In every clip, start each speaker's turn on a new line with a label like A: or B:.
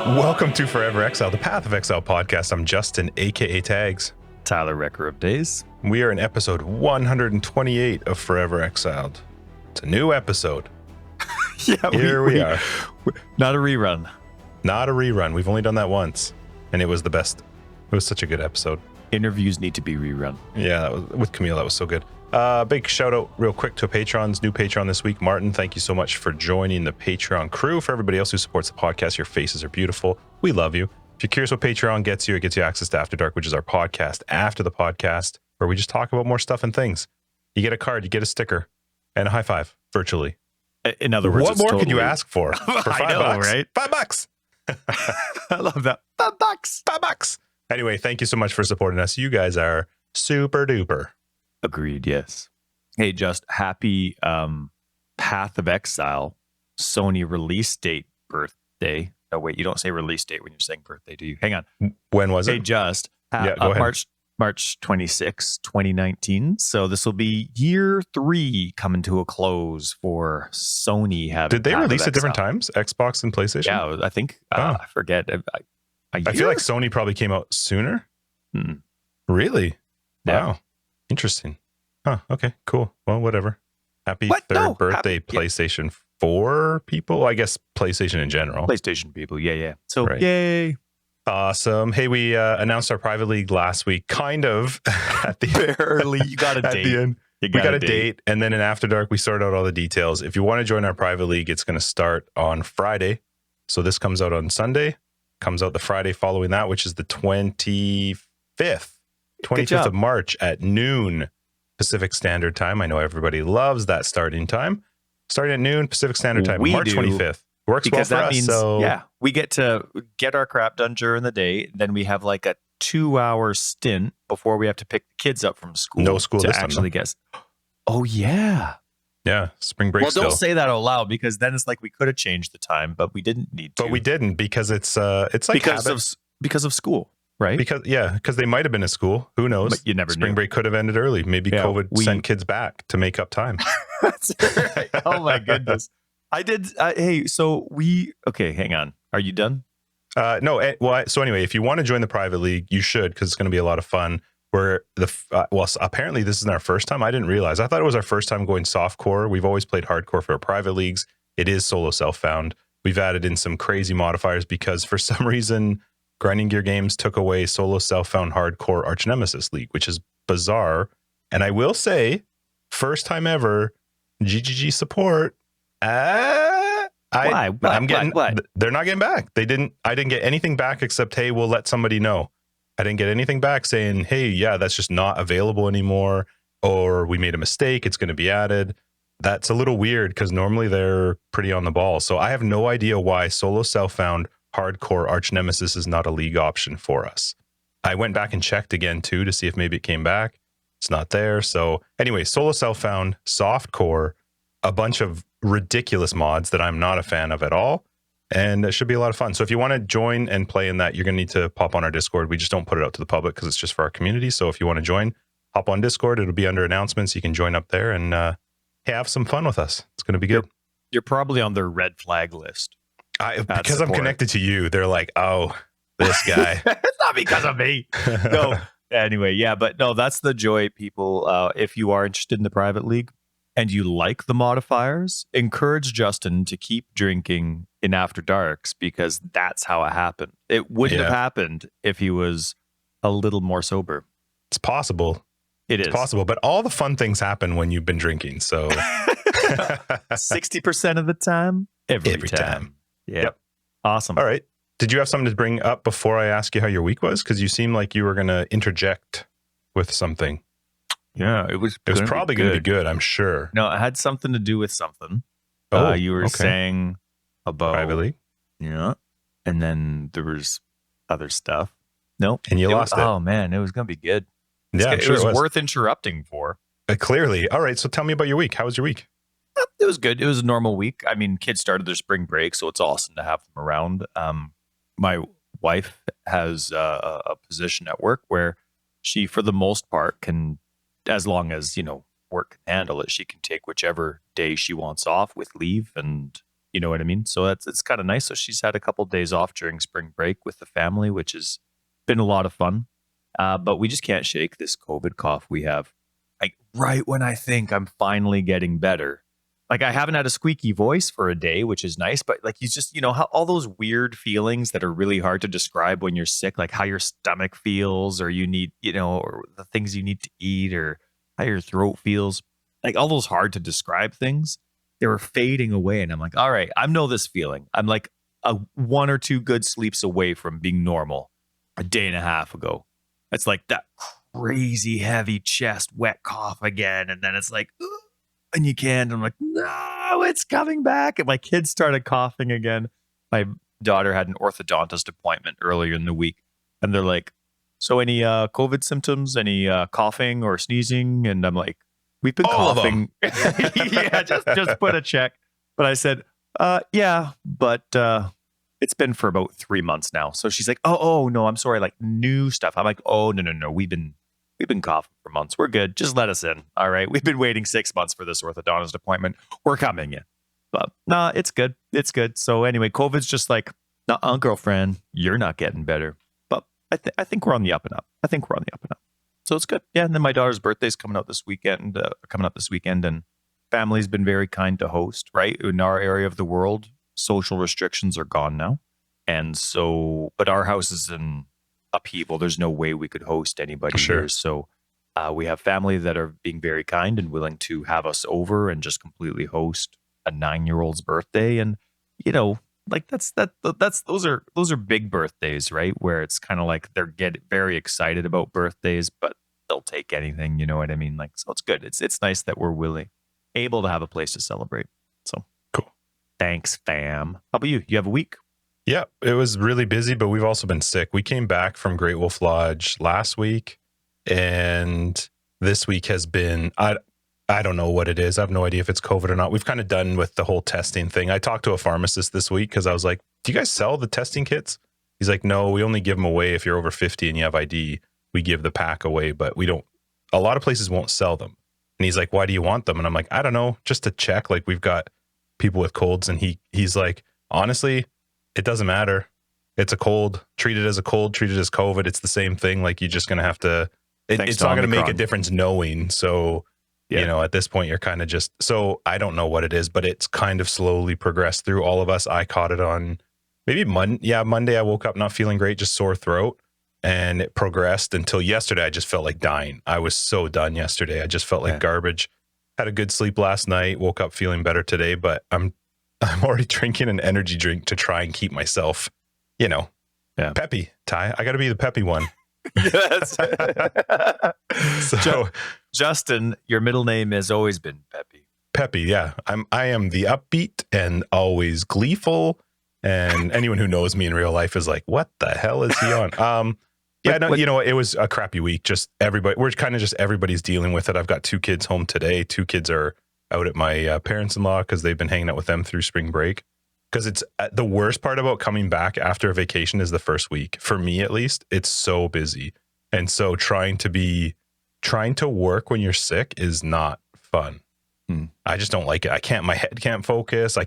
A: Welcome to Forever Exile, the Path of Exile podcast. I'm Justin, aka Tags.
B: Tyler, Wrecker of Days.
A: We are in episode 128 of Forever Exiled. It's a new episode. Here we are.
B: Not a rerun.
A: Not a rerun. We've only done that once, and it was the best. It was such a good episode.
B: Interviews need to be rerun.
A: Yeah, that was, with Camille, that was so good. Big shout out real quick to patrons. New patron this week, Martin. Thank you so much for joining the Patreon crew. For everybody else who supports the podcast, your faces are beautiful. We love you. If you're curious what Patreon gets you, it gets you access to After Dark, which is our podcast after the podcast, where we just talk about more stuff and things. You get a card, you get a sticker, and a high five virtually.
B: In other words,
A: what more could you ask for? For $5,
B: I know, right?
A: $5.
B: I love that. $5.
A: $5. Anyway, thank you so much for supporting us. You guys are super duper.
B: Agreed, yes. Hey, just happy Path of Exile Sony release date birthday. Oh, wait, you don't say release date when you're saying birthday, do you? Hang on.
A: When was it?
B: Hey, just
A: Yeah, go ahead.
B: March 26, 2019. So this will be year 3 coming to a close for Sony having.
A: Did they
B: Path of
A: release at different
B: Exile.
A: times? Xbox and PlayStation?
B: Yeah, I think,
A: Oh.
B: I forget.
A: I feel like Sony probably came out sooner.
B: Hmm.
A: Really?
B: Yeah.
A: Wow. Interesting. Huh. Okay, cool. Well, whatever. Happy
B: What?
A: third
B: No,
A: birthday,
B: happy- yeah.
A: PlayStation 4 people. I guess PlayStation in general.
B: PlayStation people. Yeah. So,
A: Right.
B: yay.
A: Awesome. Hey, we announced our private league last week, kind of at the
B: Barely. You got a
A: at
B: date.
A: the end.
B: You
A: We got a date, and then in After Dark, we sorted out all the details. If you want to join our private league, it's going to start on Friday. So this comes out on Sunday, comes out the Friday following that, which is the 25th
B: job.
A: of March at noon Pacific Standard Time. I know everybody loves that starting time. Starting at noon Pacific Standard Time,
B: We
A: March
B: do,
A: 25th. Works
B: Because
A: well for
B: that
A: us.
B: means,
A: So
B: yeah, we get to get our crap done during the day. Then we have like a 2-hour stint before we have to pick the kids up from school.
A: No school
B: to
A: this time,
B: actually
A: though.
B: guess. Oh, yeah.
A: yeah, spring break
B: Well,
A: still.
B: don't say that out loud because then it's like we could have changed the time, but we didn't need to.
A: But we didn't because it's like
B: because
A: habit.
B: of school, right?
A: Because they might have been at school. Who knows?
B: But you never
A: Spring
B: knew.
A: break could have ended early. Maybe
B: Yeah,
A: COVID sent kids back to make up time.
B: That's right. Oh my goodness. I did. Hey, so okay, hang on. Are you done?
A: No. So anyway, if you want to join the private league, you should, because it's going to be a lot of fun. Where apparently this isn't our first time. I didn't realize. I thought it was our first time going softcore. We've always played hardcore for our private leagues. It is solo self-found. We've added in some crazy modifiers because for some reason, Grinding Gear Games took away solo self-found hardcore Archnemesis League, which is bizarre. And I will say, first time ever, GGG support.
B: Why? Why?
A: They're not getting back. I didn't get anything back except, hey, we'll let somebody know. I didn't get anything back saying, hey, yeah, that's just not available anymore, or we made a mistake, it's going to be added. That's a little weird because normally they're pretty on the ball. So I have no idea why solo self-found hardcore Archnemesis is not a league option for us. I went back and checked again too to see if maybe it came back. It's not there. So anyway, solo self-found, softcore, a bunch of ridiculous mods that I'm not a fan of at all. And it should be a lot of fun. So if you want to join and play in that, you're going to need to pop on our Discord. We just don't put it out to the public because it's just for our community. So if you want to join, hop on Discord. It'll be under announcements. You can join up there and have some fun with us. It's going to be good.
B: You're probably on their red flag list.
A: Because I'm connected to you, they're like, oh, this guy.
B: It's not because of me. No. Anyway, yeah, but no, that's the joy, people. If you are interested in the private league and you like the modifiers, encourage Justin to keep drinking in After Darks because that's how it happened. It wouldn't have happened if he was a little more sober.
A: It's possible.
B: It's
A: possible, but all the fun things happen when you've been drinking. So
B: 60% of the time, every time. Yeah.
A: Yep.
B: Awesome.
A: All right. Did you have something to bring up before I ask you how your week was? Because you seem like you were going to interject with something.
B: Yeah, it was
A: probably going to be good, I'm sure.
B: No, it had something to do with something.
A: Oh,
B: you were
A: okay.
B: saying about
A: Private league?
B: Yeah. And then there was other stuff. Nope.
A: And you lost it.
B: Oh, man. It was going to be good.
A: Yeah, I'm sure
B: it was worth interrupting for.
A: Clearly. All right. So tell me about your week. How was your week?
B: It was good. It was a normal week. I mean, kids started their spring break, so it's awesome to have them around. My wife has a position at work where she, for the most part, can, as long as, work can handle it, she can take whichever day she wants off with leave. And You know what I mean? So it's kind of nice. So she's had a couple days off during spring break with the family, which has been a lot of fun. But we just can't shake this COVID cough we have. Like right when I think I'm finally getting better. Like I haven't had a squeaky voice for a day, which is nice. But like you just, how all those weird feelings that are really hard to describe when you're sick, like how your stomach feels, or you need, or the things you need to eat, or how your throat feels, like all those hard to describe things, they were fading away. And I'm like, all right, I know this feeling. I'm like a 1 or 2 good sleeps away from being normal a day and a half ago. It's like that crazy heavy chest, wet cough again. And then it's like, ugh, and you can't. I'm like, no, it's coming back. And my kids started coughing again. My daughter had an orthodontist appointment earlier in the week. And they're like, so any COVID symptoms, any coughing or sneezing? And I'm like, we've been
A: All
B: coughing. Yeah, just put a check. But I said, yeah, but it's been for about 3 months now. So she's like, oh no, I'm sorry, like new stuff. I'm like, oh no, we've been coughing for months. We're good. Just let us in. All right. We've been waiting 6 months for this orthodontist appointment. We're coming in. But nah, it's good. It's good. So anyway, COVID's just like, girlfriend, you're not getting better. But I think we're on the up and up. So it's good. Yeah. And then my daughter's birthday's coming up this weekend, and family's been very kind to host, right? In our area of the world, social restrictions are gone now. And so, but our house is in upheaval. There's no way we could host anybody here. So we have family that are being very kind and willing to have us over and just completely host a 9-year-old's birthday. And, like those are big birthdays, right? Where it's kind of like they're get very excited about birthdays, but they'll take anything, you know what I mean? Like, so it's good. It's nice that we're able to have a place to celebrate. So
A: cool.
B: Thanks, fam. How about you? You have a week?
A: Yeah, it was really busy, but we've also been sick. We came back from Great Wolf Lodge last week, and this week has been, I don't know what it is. I have no idea if it's COVID or not. We've kind of done with the whole testing thing. I talked to a pharmacist this week because I was like, do you guys sell the testing kits? He's like, no, we only give them away if you're over 50 and you have ID. We give the pack away, but we don't, a lot of places won't sell them. And he's like, why do you want them? And I'm like, I don't know, just to check. Like, we've got people with colds. And he's like, honestly, it doesn't matter. It's a cold. Treat it as a cold. Treat it as COVID. It's the same thing. Like, you're just going to have to, it's not going to make a difference knowing. So, at this point, you're kind of just, so I don't know what it is, but it's kind of slowly progressed through all of us. I caught it on maybe Monday. I woke up not feeling great, just sore throat. And it progressed until yesterday. I just felt like dying. I was so done yesterday. I just felt like garbage. Had a good sleep last night. Woke up feeling better today, but I'm already drinking an energy drink to try and keep myself, peppy. Ty, I got to be the peppy one.
B: Yes.
A: So,
B: Justin, your middle name has always been Peppy.
A: Peppy, yeah. I am the upbeat and always gleeful. And anyone who knows me in real life is like, what the hell is he on? It was a crappy week. Just everybody's dealing with it. I've got 2 kids home today. 2 kids are out at my parents-in-law because they've been hanging out with them through spring break. Because it's the worst part about coming back after a vacation is the first week. For me, at least, it's so busy. And so trying to work when you're sick is not fun. I just don't like it. My head can't focus.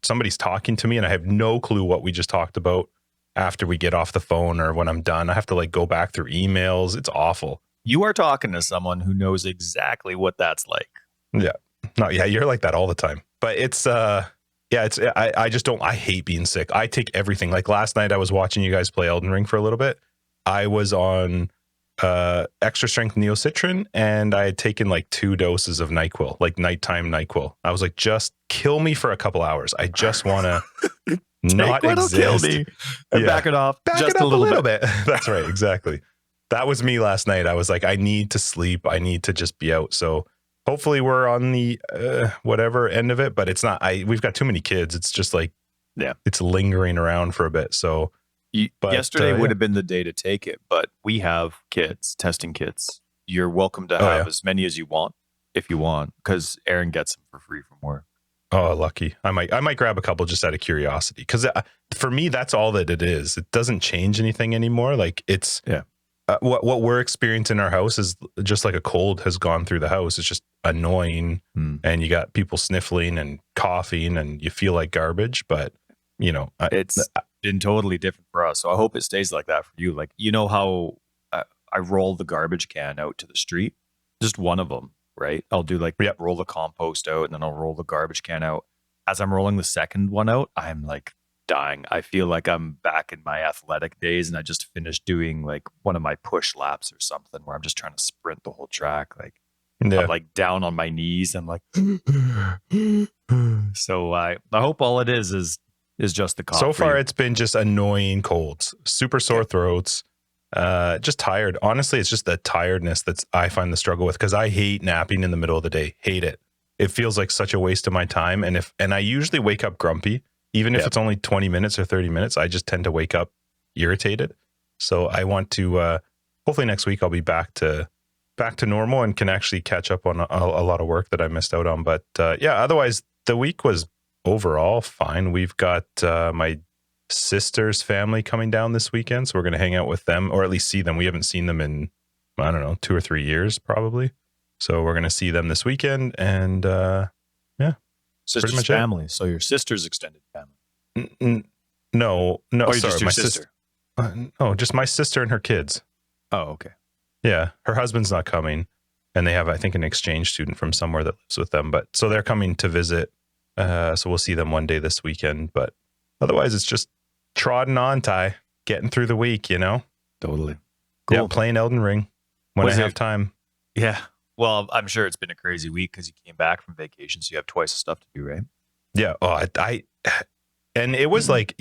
A: Somebody's talking to me and I have no clue what we just talked about after we get off the phone or when I'm done. I have to go back through emails. It's awful.
B: You are talking to someone who knows exactly what that's like.
A: Yeah. You're like that all the time. But it's, I just don't, I hate being sick. I take everything. Like last night I was watching you guys play Elden Ring for a little bit. I was on extra strength neocitrin and I had taken 2 doses of NyQuil, nighttime NyQuil. I was like, just kill me for a couple hours. I just want to not exist.
B: Kill me and back it off.
A: Back just it up a little bit. That's right. Exactly. That was me last night. I was like, I need to sleep. I need to just be out. So hopefully we're on the whatever end of it, but it's not. We've got too many kids. It's just it's lingering around for a bit. So
B: yesterday would have been the day to take it, but we have testing kits. You're welcome to have as many as you want if you want, because Aaron gets them for free from work.
A: Oh, lucky. I might grab a couple just out of curiosity, because for me that's all that it is. It doesn't change anything anymore. what we're experiencing in our house is just like a cold has gone through the house. It's just annoying, and you got people sniffling and coughing, and you feel like garbage. But
B: it's been totally different for us. So I hope it stays like that for you. Like, you know how I roll the garbage can out to the street, just one of them, right? I'll do like roll the compost out, and then I'll roll the garbage can out. As I'm rolling the second one out, I'm like dying. I feel like I'm back in my athletic days, and I just finished doing like one of my push laps or something where I'm just trying to sprint the whole track. Like I'm like down on my knees. I'm like, so I hope all it is just the cough.
A: So far, it's been just annoying colds, super sore throats, just tired. Honestly, it's just the tiredness I find the struggle with, because I hate napping in the middle of the day. Hate it. It feels like such a waste of my time. And I usually wake up grumpy, even if it's only 20 minutes or 30 minutes. I just tend to wake up irritated. So I want to, hopefully next week I'll be back to normal and can actually catch up on a lot of work that I missed out on. But otherwise the week was overall fine. We've got my sister's family coming down this weekend, so we're going to hang out with them, or at least see them. We haven't seen them in, I don't know, 2 or 3 years probably. So we're going to see them this weekend, and
B: sister's family. So your sister's extended family.
A: No,
B: or
A: sorry,
B: just
A: my
B: sister.
A: No, just my sister and her kids.
B: Oh, okay.
A: Yeah, her husband's not coming, and they have, I think, an exchange student from somewhere that lives with them. But so they're coming to visit. So we'll see them one day this weekend. But otherwise, it's just trotting on, Ty, getting through the week.
B: Totally. Cool.
A: Yeah, playing Elden Ring when I have time.
B: Yeah. Well, I'm sure it's been a crazy week because you came back from vacation, so you have twice the stuff to do, right?
A: Yeah. Oh, and it was like,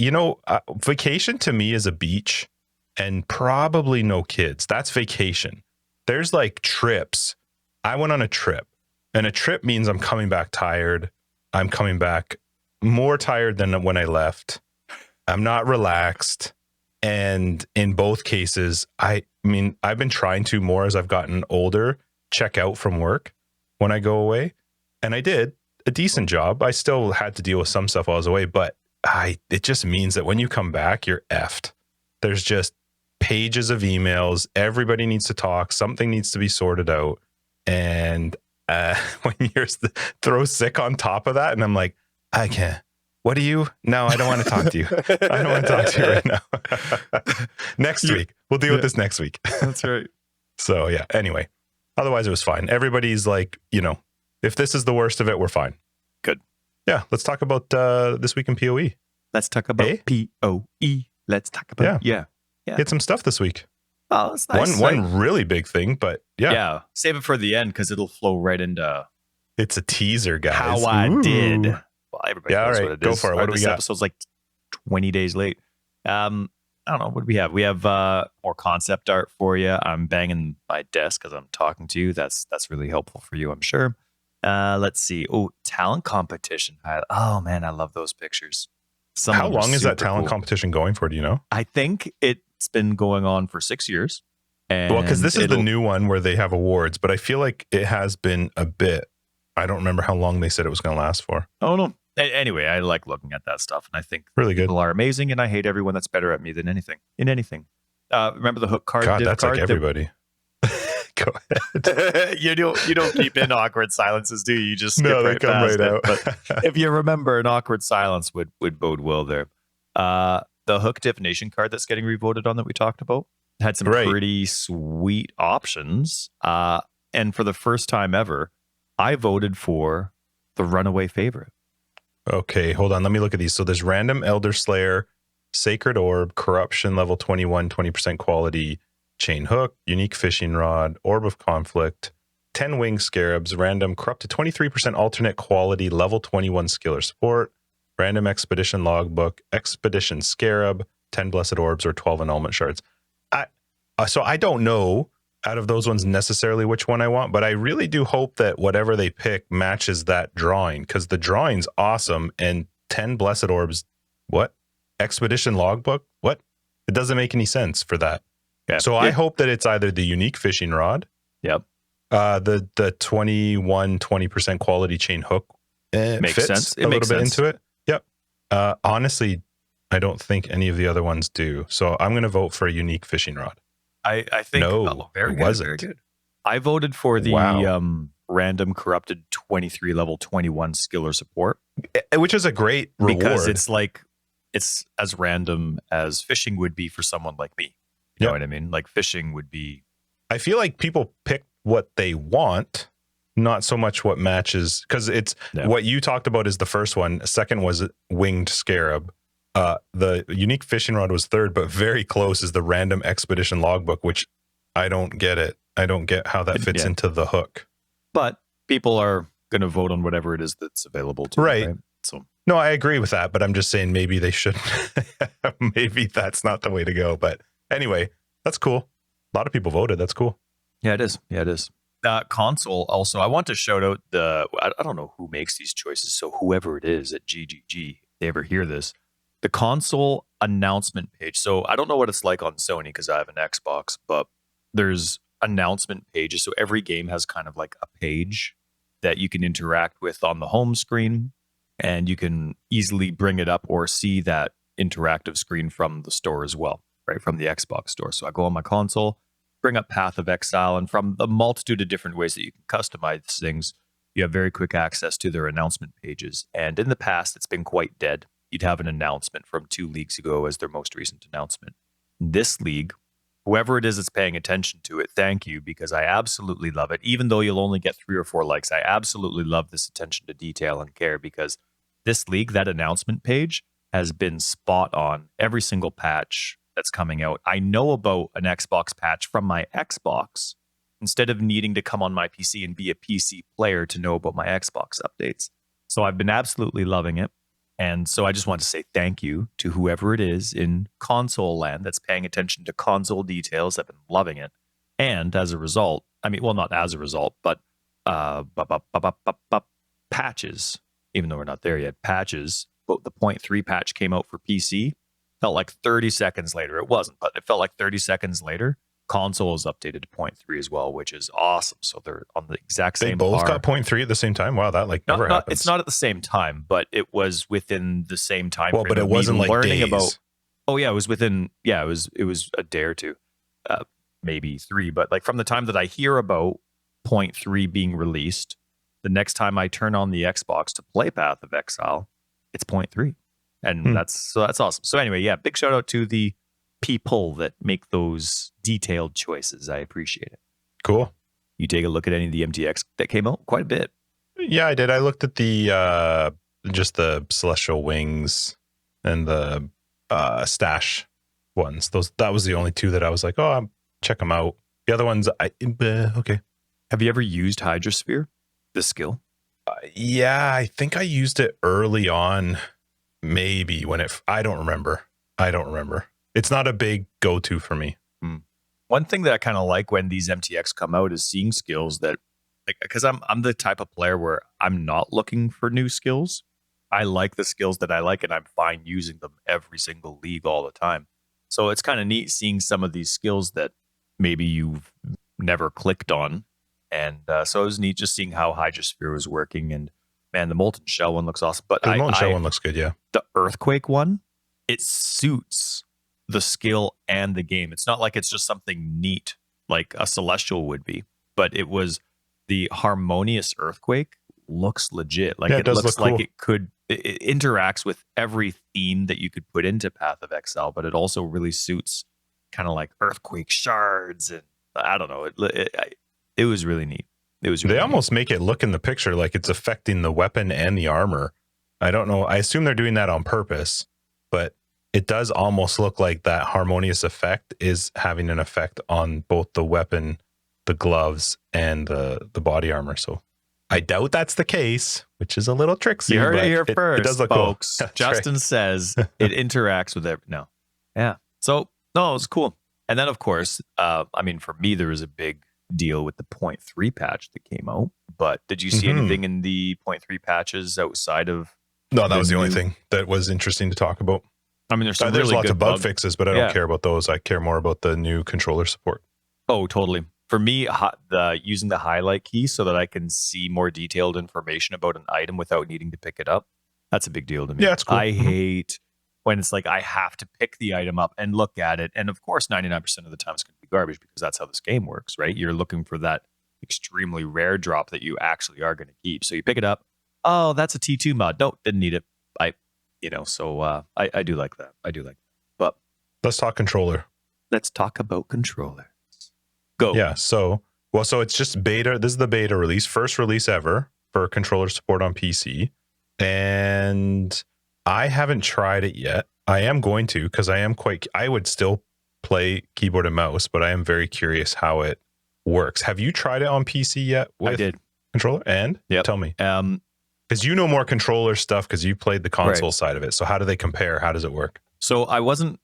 A: vacation to me is a beach and probably no kids. That's vacation. There's like trips. I went on a trip, and a trip means I'm coming back tired. I'm coming back more tired than when I left. I'm not relaxed. And in both cases, I mean, I've been trying to more as I've gotten older, check out from work when I go away. And I did a decent job. I still had to deal with some stuff while I was away, but it just means that when you come back, you're effed. There's just pages of emails. Everybody needs to talk. Something needs to be sorted out. And when you're throw sick on top of that, and I'm like, I can't. What do you? No, I don't want to talk to you. I don't want to talk to you right now. Next week. We'll deal with this next week.
B: That's right.
A: So yeah, anyway, otherwise it was fine. Everybody's like, if this is the worst of it, we're fine.
B: Good.
A: Yeah. Let's talk about this week in PoE.
B: Let's talk about PoE. Let's talk about, yeah.
A: Get some stuff this week.
B: Oh, that's nice.
A: One really big thing, but
B: yeah. Save it for the end because it'll flow right into.
A: It's a teaser, guys.
B: How I did. Well, everybody knows what it is.
A: Go for it. What do we got?
B: This episode's like 20 days late. I don't know. What do we have? We have more concept art for you. I'm banging my desk as I'm talking to you. That's really helpful for you, I'm sure. Let's see. Oh, talent competition. Oh man, I love those pictures.
A: How long is that talent competition going for? Do you know?
B: I think it's been going on for 6 years.
A: Well, because this is the new one where they have awards, but I feel like it has been a bit. I don't remember how long they said it was going to last for.
B: Oh no. Anyway, I like looking at that stuff, and I think
A: really good.
B: People are amazing, and I hate everyone that's better at me than anything. Remember the hook card?
A: God, that's card? Like everybody. Go
B: ahead. you don't keep in awkward silences, do you? You just skip
A: they come right out.
B: But if you remember, an awkward silence would bode well there. The hook divination card that's getting revoted on that we talked about had some pretty sweet options. And for the first time ever, I voted for the runaway favorite.
A: Okay, hold on. Let me look at these. So there's random Elder Slayer, Sacred Orb, Corruption level 21, 20% quality, Chain Hook, Unique Fishing Rod, Orb of Conflict, 10 Winged Scarabs, random Corrupted 23% alternate quality, level 21 skill or support, random Expedition Logbook, Expedition Scarab, 10 Blessed Orbs, or 12 Annulment Shards. So I don't know out of those ones necessarily which one I want, but I really do hope that whatever they pick matches that drawing, because the drawing's awesome. And 10 Blessed Orbs, what? Expedition Logbook, what? It doesn't make any sense for that.
B: Yeah.
A: So I hope that it's either the Unique Fishing Rod, the 21 20% quality Chain Hook
B: makes
A: fits
B: sense.
A: It a little bit into it. Yep. Honestly, I don't think any of the other ones do. So I'm going to vote for a Unique Fishing Rod.
B: I think very
A: it
B: good,
A: wasn't.
B: very good. I voted for the random corrupted 23 level 21 skill or support,
A: which is a great reward
B: because it's as random as fishing would be for someone like me. You know what I mean? Like fishing would be.
A: I feel like people pick what they want, not so much what matches, because it's what you talked about is the first one. Second was winged scarab. The unique fishing rod was third, but very close is the random expedition logbook, which I don't get it. I don't get how that fits into the hook.
B: But people are going to vote on whatever it is that's available to them, right? So
A: no, I agree with that, but I'm just saying maybe they should. Maybe that's not the way to go. But anyway, that's cool. A lot of people voted. That's cool.
B: Yeah, it is. Yeah, it is. Console also, I want to shout out I don't know who makes these choices, so whoever it is at GGG, if they ever hear this, the console announcement page. So I don't know what it's like on Sony because I have an Xbox, but there's announcement pages. So every game has kind of like a page that you can interact with on the home screen, and you can easily bring it up or see that interactive screen from the store as well, right? From the Xbox store. So I go on my console, bring up Path of Exile, and from the multitude of different ways that you can customize things, you have very quick access to their announcement pages. And in the past, it's been quite dead. You'd have an announcement from 2 leagues ago as their most recent announcement. This league, whoever it is that's paying attention to it, thank you, because I absolutely love it. Even though you'll only get 3 or 4 likes, I absolutely love this attention to detail and care, because this league, that announcement page, has been spot on every single patch that's coming out. I know about an Xbox patch from my Xbox instead of needing to come on my PC and be a PC player to know about my Xbox updates. So I've been absolutely loving it. And so I just want to say thank you to whoever it is in console land that's paying attention to console details. I've been loving it. And as a result, I mean, well, not as a result, but patches, even though we're not there yet, patches. But the 0.3 patch came out for PC. Felt like 30 seconds later. It wasn't, but it felt like 30 seconds later. Console is updated to 0.3 as well, which is awesome. So they're on the exact same.
A: They both got 0.3 at the same time. Wow, that never happens.
B: It's not at the same time, but it was within the same time.
A: Well, but it wasn't like
B: learning
A: days.
B: About. Oh yeah, it was within. Yeah, it was a day or two, maybe 3. But like from the time that I hear about 0.3 being released, the next time I turn on the Xbox to play Path of Exile, it's 0.3, and that's awesome. So anyway, yeah, big shout out to the people that make those detailed choices. I appreciate it.
A: Cool.
B: You take a look at any of the MTX that came out? Quite a bit.
A: Yeah, I did. I looked at the just the Celestial Wings and the Stash ones. That was the only 2 that I was like, oh, I'll check them out. The other ones, okay.
B: Have you ever used Hydrosphere, the skill?
A: Yeah, I think I used it early on. Maybe when I don't remember. It's not a big go-to for me.
B: One thing that I kind of like when these MTX come out is seeing skills that, because I'm the type of player where I'm not looking for new skills. I like the skills that I like, and I'm fine using them every single league all the time. So it's kind of neat seeing some of these skills that maybe you've never clicked on. And so it was neat just seeing how Hydrosphere was working. And man, the Molten Shell one looks awesome. But
A: the Molten Shell one looks good, yeah.
B: The Earthquake one, it suits the skill and the game. It's not like it's just something neat like a Celestial would be, but it was the Harmonious Earthquake looks legit. Like it looks like cool. It interacts with every theme that you could put into Path of Exile, but it also really suits kind of like earthquake shards. And I don't know. It was really neat. They
A: almost make it look in the picture like it's affecting the weapon and the armor. I don't know. I assume they're doing that on purpose, but it does almost look like that harmonious effect is having an effect on both the weapon, the gloves, and the body armor. So I doubt that's the case, which is a little tricksy.
B: You heard it here first,
A: it does look
B: folks.
A: Cool.
B: Justin says it interacts with every. No. Yeah. So, no, it was cool. And then, of course, I mean, for me, there was a big deal with the 0.3 patch that came out. But did you see anything in the 0.3 patches outside of?
A: No, that was the only thing that was interesting to talk about.
B: I mean, there's
A: really lots of bug fixes, but I don't care about those. I care more about the new controller support.
B: Oh, totally. For me, using the highlight key so that I can see more detailed information about an item without needing to pick it up, that's a big deal to me.
A: Yeah, it's cool.
B: I hate when it's like I have to pick the item up and look at it. And of course, 99% of the time it's going to be garbage because that's how this game works, right? You're looking for that extremely rare drop that you actually are going to keep. So you pick it up. Oh, that's a T2 mod. Nope, didn't need it. I do like that. I do like that. But
A: let's talk controller.
B: Let's talk about controllers. Go.
A: Yeah. So it's just beta. This is the beta release, first release ever for controller support on PC. And I haven't tried it yet. I am going to, because I would still play keyboard and mouse, but I am very curious how it works. Have you tried it on PC yet?
B: I did.
A: Controller? And tell me. Because you know more controller stuff because you played the console side of it. So how do they compare? How does it work?
B: So I wasn't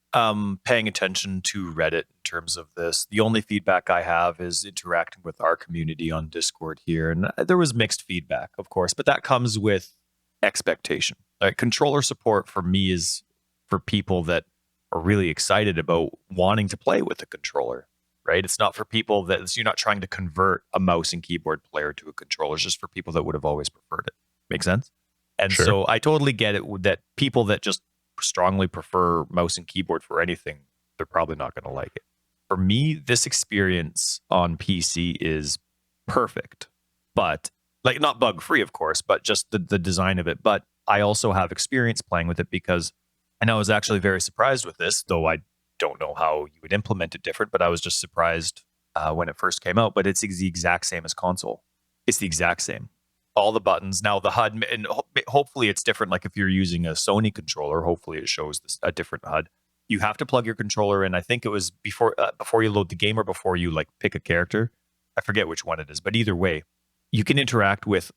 B: paying attention to Reddit in terms of this. The only feedback I have is interacting with our community on Discord here. And there was mixed feedback, of course, but that comes with expectation. Controller support for me is for people that are really excited about wanting to play with a controller, right? It's not for people you're not trying to convert a mouse and keyboard player to a controller. It's just for people that would have always preferred it. Make sense? And so I totally get it that people that just strongly prefer mouse and keyboard for anything, they're probably not going to like it. For me, this experience on PC is perfect, but like not bug free, of course, but just the design of it. But I also have experience playing with it because, and I was actually very surprised with this, though I don't know how you would implement it different, but I was just surprised when it first came out. But it's the exact same as console. It's the exact same. All the buttons. Now the HUD, and hopefully it's different. Like if you're using a Sony controller, hopefully it shows a different HUD. You have to plug your controller in. I think it was before you load the game or before you like pick a character. I forget which one it is, but either way, you can interact with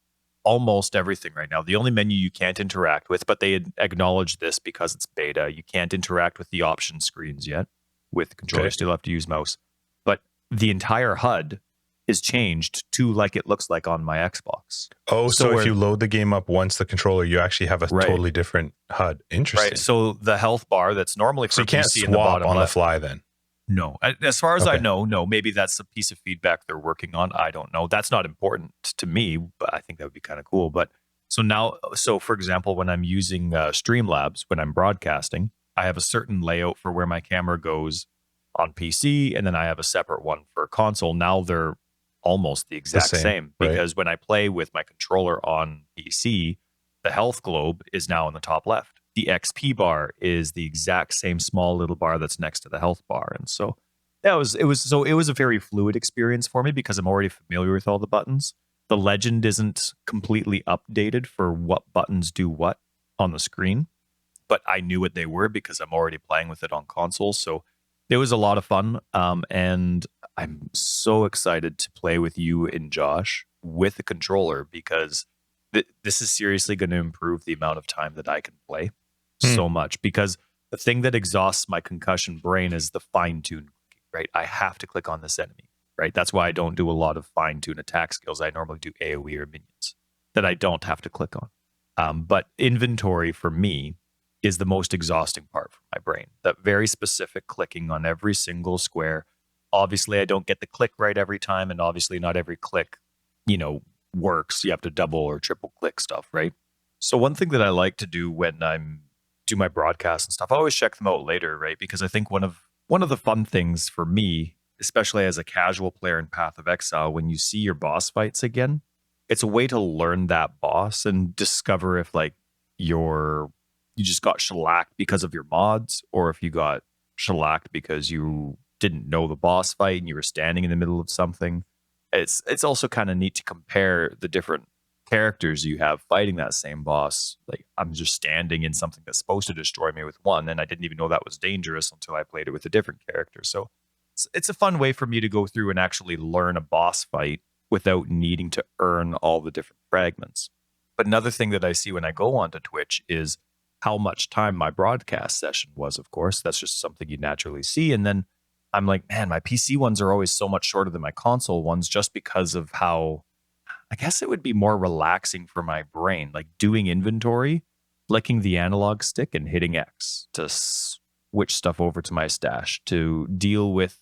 B: almost everything right now. The only menu you can't interact with, but they acknowledge this because it's beta, you can't interact with the option screens yet. With the controller, you still have to use mouse. But the entire HUD is changed to like it looks like on my Xbox.
A: Oh, so if you load the game up once the controller, you actually have a totally different HUD. Interesting.
B: Right. So the health bar that's normally for
A: you can't
B: PC
A: swap
B: in the bottom
A: on
B: left,
A: the fly then.
B: No, as far as I know, no. Maybe that's a piece of feedback they're working on. I don't know. That's not important to me, but I think that would be kind of cool. But so for example, when I'm using Streamlabs, when I'm broadcasting, I have a certain layout for where my camera goes on PC, and then I have a separate one for console. Now they're almost the exact same because when I play with my controller on PC, the health globe is now in the top left. The XP bar is the exact same small little bar that's next to the health bar. And so it was a very fluid experience for me because I'm already familiar with all the buttons. The legend isn't completely updated for what buttons do what on the screen, but I knew what they were because I'm already playing with it on console. So it was a lot of fun. And I'm so excited to play with you and Josh with the controller because this is seriously going to improve the amount of time that I can play so much, because the thing that exhausts my concussion brain is the fine tune, right? I have to click on this enemy, right? That's why I don't do a lot of fine tune attack skills. I normally do AoE or minions that I don't have to click on. But inventory for me is the most exhausting part for my brain. That very specific clicking on every single square. Obviously, I don't get the click right every time, and obviously not every click, works. You have to double or triple click stuff, right? So one thing that I like to do when I'm do my broadcasts and stuff, I always check them out later, right? Because I think one of the fun things for me, especially as a casual player in Path of Exile, when you see your boss fights again, it's a way to learn that boss and discover if like you just got shellacked because of your mods, or if you got shellacked because you didn't know the boss fight and you were standing in the middle of something. It's also kind of neat to compare the different characters you have fighting that same boss. Like I'm just standing in something that's supposed to destroy me with one, and I didn't even know that was dangerous until I played it with a different character. So it's a fun way for me to go through and actually learn a boss fight without needing to earn all the different fragments. But another thing that I see when I go onto Twitch is how much time my broadcast session was, of course. That's just something you naturally see. And then I'm like, man, my PC ones are always so much shorter than my console ones just because of how, I guess it would be more relaxing for my brain, like doing inventory, flicking the analog stick and hitting X to switch stuff over to my stash, to deal with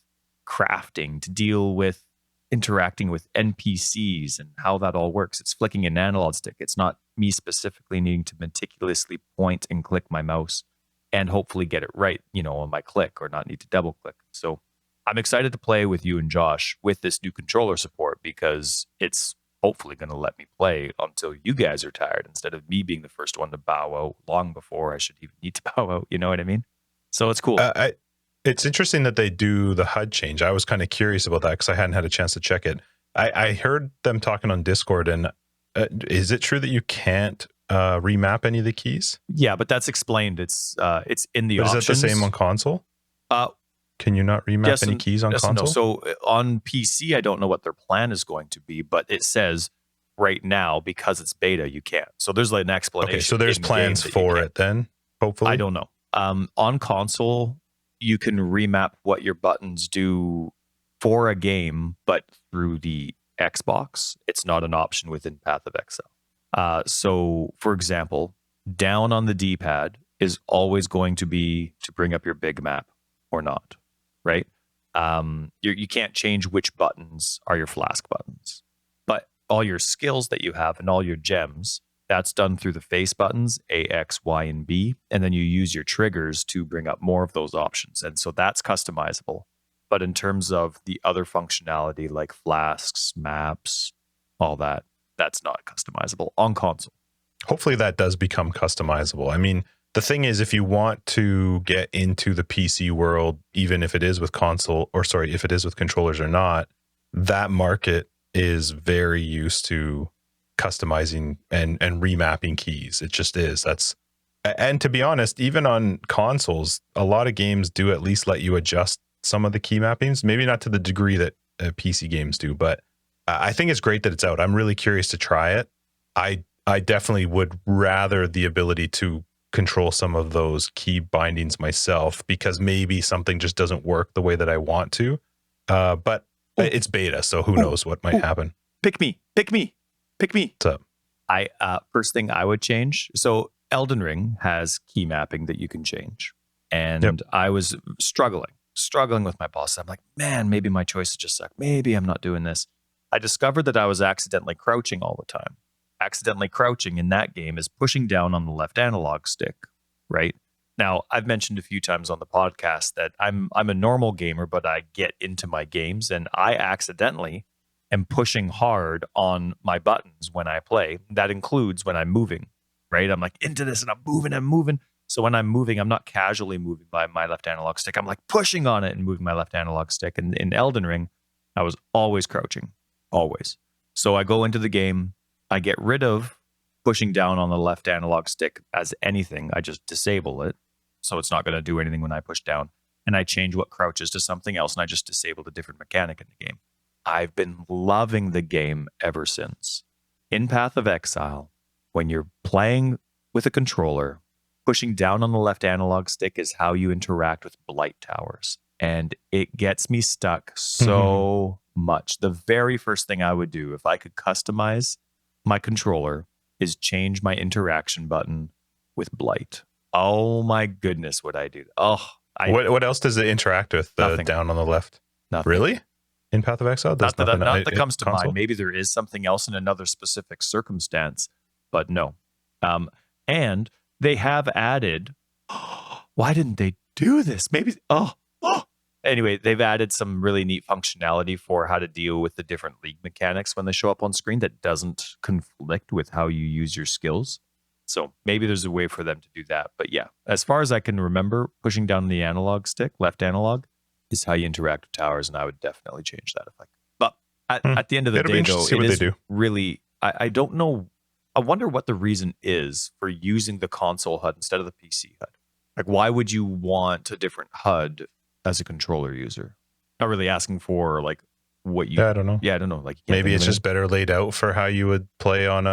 B: crafting, to deal with interacting with NPCs and how that all works. It's flicking an analog stick. It's not me specifically needing to meticulously point and click my mouse and hopefully get it right, on my click or not need to double click. So I'm excited to play with you and Josh with this new controller support because it's hopefully going to let me play until you guys are tired instead of me being the first one to bow out long before I should even need to bow out. You know what I mean? So it's cool.
A: It's interesting that they do the HUD change. I was kind of curious about that because I hadn't had a chance to check it. I heard them talking on Discord, and is it true that you can't remap any of the keys?
B: Yeah, but that's explained. It's in the options.
A: Is that the same on console? Can you not remap any keys on console?
B: No. So on PC, I don't know what their plan is going to be, but it says right now, because it's beta, you can't. So there's like an explanation.
A: Okay, so there's plans for it then, hopefully?
B: I don't know. On console, you can remap what your buttons do for a game, but through the Xbox. It's not an option within Path of Exile. So, for example, down on the D-pad is always going to be to bring up your big map or not, right? You can't change which buttons are your flask buttons. But all your skills that you have and all your gems, that's done through the face buttons, A, X, Y, and B. And then you use your triggers to bring up more of those options. And so that's customizable. But in terms of the other functionality like flasks, maps, all that, that's not customizable on console.
A: Hopefully that does become customizable. I mean, the thing is, if you want to get into the PC world, even if it is with if it is with controllers or not, that market is very used to customizing and remapping keys. It just is. And to be honest, even on consoles, a lot of games do at least let you adjust some of the key mappings, maybe not to the degree that PC games do, but I think it's great that it's out. I'm really curious to try it. I definitely would rather the ability to control some of those key bindings myself, because maybe something just doesn't work the way that I want to. But it's beta, so who knows what might happen.
B: Pick me.
A: What's up?
B: First thing I would change. So Elden Ring has key mapping that you can change. And I was struggling with my boss. I'm like, man, maybe my choices just suck. Maybe I'm not doing this. I discovered that I was accidentally crouching all the time. Accidentally crouching in that game is pushing down on the left analog stick, right? Now, I've mentioned a few times on the podcast that I'm a normal gamer, but I get into my games and I accidentally am pushing hard on my buttons when I play. That includes when I'm moving, right? I'm like into this and I'm moving. So when I'm moving, I'm not casually moving by my left analog stick. I'm like pushing on it and moving my left analog stick. And in Elden Ring, I was always crouching, always. So I go into the game, I get rid of pushing down on the left analog stick as anything. I just disable it. So it's not going to do anything when I push down. And I change what crouches to something else. And I just disabled a different mechanic in the game. I've been loving the game ever since. In Path of Exile, when you're playing with a controller, pushing down on the left analog stick is how you interact with blight towers. And it gets me stuck so much. The very first thing I would do if I could customize my controller is change my interaction button with blight. Oh my goodness, would I do that?
A: What else does it interact with?
B: Nothing.
A: Down on the left?
B: Nothing.
A: Really? In Path of Exile?
B: Not that comes to mind. Maybe there is something else in another specific circumstance, but no. And they have added, why didn't they do this? Maybe, Anyway, they've added some really neat functionality for how to deal with the different league mechanics when they show up on screen that doesn't conflict with how you use your skills. So maybe there's a way for them to do that. But yeah, as far as I can remember, pushing down the analog stick, left analog, is how you interact with towers, and I would definitely change that if I could. But at the end of the day, though, it is really, I don't know. I wonder what the reason is for using the console HUD instead of the PC HUD. Like, why would you want a different HUD as a controller user? Not really asking for like what you.
A: I don't know.
B: Yeah, I don't know. Like
A: maybe it's just better laid out for how you would play on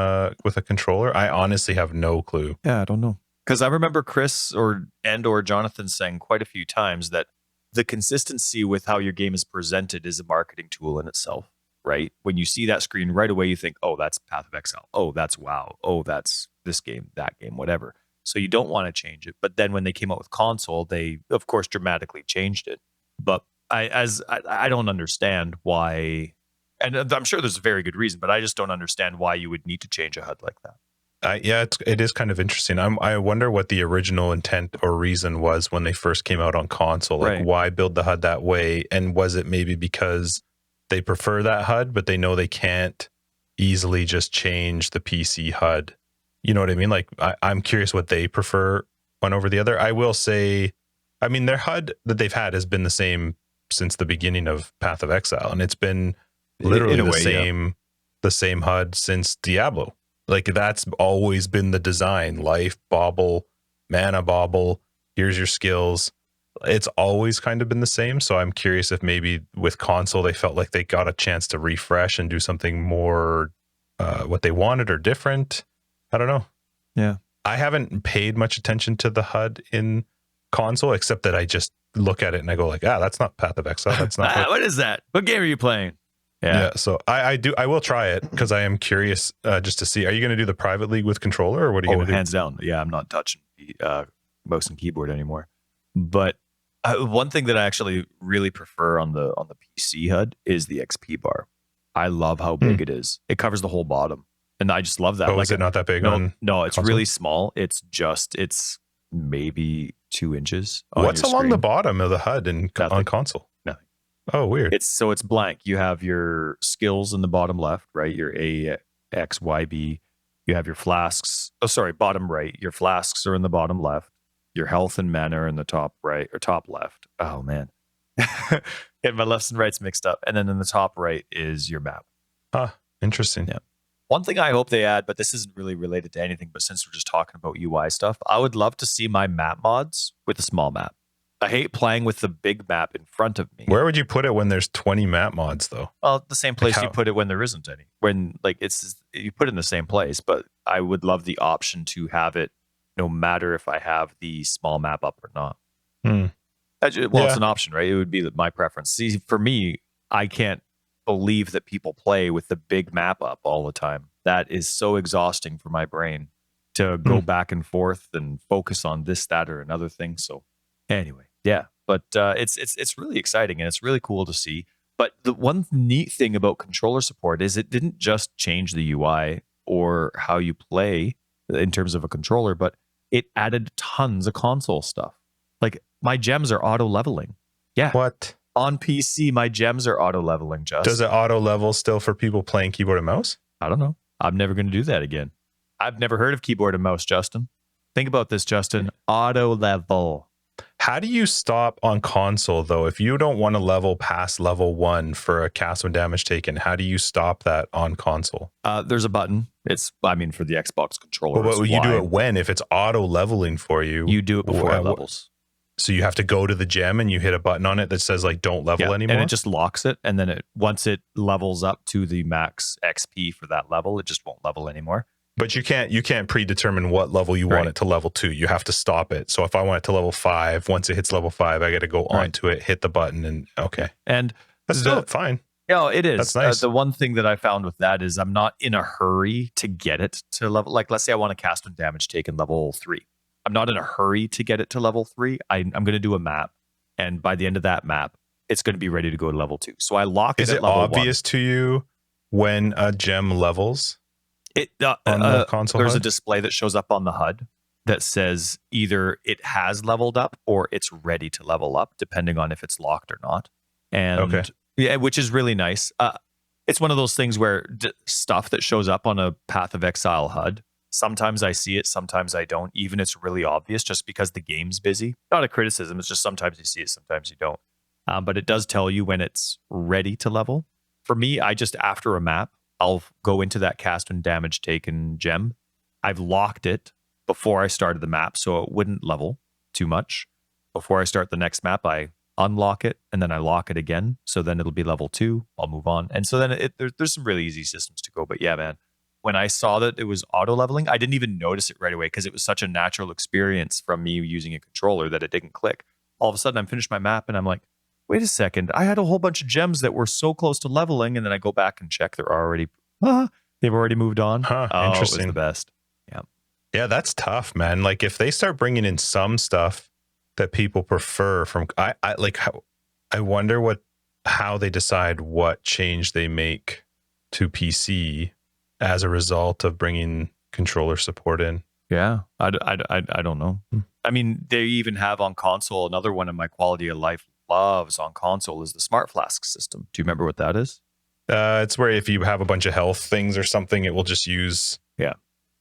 A: with a controller. I honestly have no clue.
B: Yeah, I don't know. Because I remember Chris or Jonathan saying quite a few times that the consistency with how your game is presented is a marketing tool in itself, right? When you see that screen right away, you think, oh, that's Path of Exile. Oh, that's WoW. Oh, that's this game, that game, whatever. So you don't want to change it. But then when they came out with console, they, of course, dramatically changed it. But I don't understand why, and I'm sure there's a very good reason, but I just don't understand why you would need to change a HUD like that.
A: it is kind of interesting. I wonder what the original intent or reason was when they first came out on console. Like, why build the HUD that way? And was it maybe because they prefer that HUD, but they know they can't easily just change the PC HUD? You know what I mean? Like, I'm curious what they prefer one over the other. I will say, I mean, their HUD that they've had has been the same since the beginning of Path of Exile, and it's been literally the same HUD since Diablo. Like, that's always been the design: life bauble, mana bauble, here's your skills. It's always kind of been the same. So I'm curious if maybe with console they felt like they got a chance to refresh and do something more what they wanted or different. I don't know.
B: Yeah,
A: I haven't paid much attention to the HUD in console, except that I just look at it and I go like, that's not Path of Exile. That's not
B: what is that? What game are you playing?
A: Yeah, so I will try it because I am curious just to see. Are you going to do the private league with controller, or what are you going to do?
B: Hands down. Yeah, I'm not touching the mouse and keyboard anymore. But one thing that I actually really prefer on the PC HUD is the XP bar. I love how big it is. It covers the whole bottom, and I just love that.
A: Oh, is it not that big?
B: No, it's really small. It's maybe 2 inches.
A: What's along the bottom of the HUD on console?
B: Nothing.
A: Oh, weird.
B: It's blank. You have your skills in the bottom left, right? Your A, X, Y, B. You have your flasks. Oh, sorry, bottom right. Your flasks are in the bottom left. Your health and mana are in the top right or top left. Oh man, getting my lefts and rights mixed up. And then in the top right is your map.
A: Interesting.
B: Yeah. One thing I hope they add, but this isn't really related to anything, but since we're just talking about UI stuff, I would love to see my map mods with a small map. I hate playing with the big map in front of me.
A: Where would you put it when there's 20 map mods, though?
B: Well, the same place you put it when there isn't any. When you put it in the same place, but I would love the option to have it no matter if I have the small map up or not. It's an option, right? It would be my preference. See, for me, I can't believe that people play with the big map up all the time. That is so exhausting for my brain to go back and forth and focus on this, that, or another thing. So anyway, yeah, but it's really exciting and it's really cool to see. But the one neat thing about controller support is it didn't just change the UI or how you play in terms of a controller, but it added tons of console stuff. Like my gems are auto leveling. Yeah.
A: What?
B: On PC, my gems are auto leveling.
A: Does it auto level still for people playing keyboard and mouse?
B: I don't know. I'm never going to do that again. I've never heard of keyboard and mouse, Justin. Think about this, Justin. Auto level.
A: How do you stop on console, though? If you don't want to level past level 1 for a cast when damage taken, how do you stop that on console?
B: There's a button. For the Xbox controller.
A: But you do it when? If it's auto leveling for you,
B: you do it before it levels.
A: So you have to go to the gem and you hit a button on it that says like don't level anymore.
B: And it just locks it. And then once it levels up to the max XP for that level, it just won't level anymore.
A: But you can't predetermine what level you want it to level to. You have to stop it. So if I want it to level 5, once it hits level 5, I got to go onto it, hit the button, and okay.
B: And
A: that's still fine.
B: Yeah, it is.
A: That's nice.
B: The one thing that I found with that is I'm not in a hurry to get it to level. Like, let's say I want to cast when damage taken level 3. I'm not in a hurry to get it to level 3. I'm going to do a map, and by the end of that map, it's going to be ready to go to level 2. So I lock it at level 1. Is it
A: obvious to you when a gem levels? On the console
B: there's
A: HUD?
B: A display that shows up on the HUD that says either it has leveled up or it's ready to level up, depending on if it's locked or not. And yeah, which is really nice. It's one of those things where stuff that shows up on a Path of Exile HUD, sometimes I see it, sometimes I don't. Even it's really obvious just because the game's busy. Not a criticism. It's just sometimes you see it, sometimes you don't. But it does tell you when it's ready to level. For me, I just, after a map, I'll go into that cast when damage taken gem. I've locked it before I started the map so it wouldn't level too much. Before I start the next map, I unlock it and then I lock it again. So then it'll be level 2. I'll move on. And so then there's some really easy systems to go. But yeah, man, when I saw that it was auto leveling, I didn't even notice it right away because it was such a natural experience from me using a controller that it didn't click. All of a sudden, I'm finished my map and I'm like, wait a second, I had a whole bunch of gems that were so close to leveling, and then I go back and check they've already moved on.
A: Interesting.
B: It was the best.
A: Yeah, that's tough, man. Like if they start bringing in some stuff that people prefer from, I wonder how they decide what change they make to PC as a result of bringing controller support in.
B: Yeah, I don't know.
A: Hmm.
B: I mean, they even have on console, another one of my quality of life loves on console is the Smart Flask system. Do you remember what that is?
A: It's where if you have a bunch of health things or something, it will just use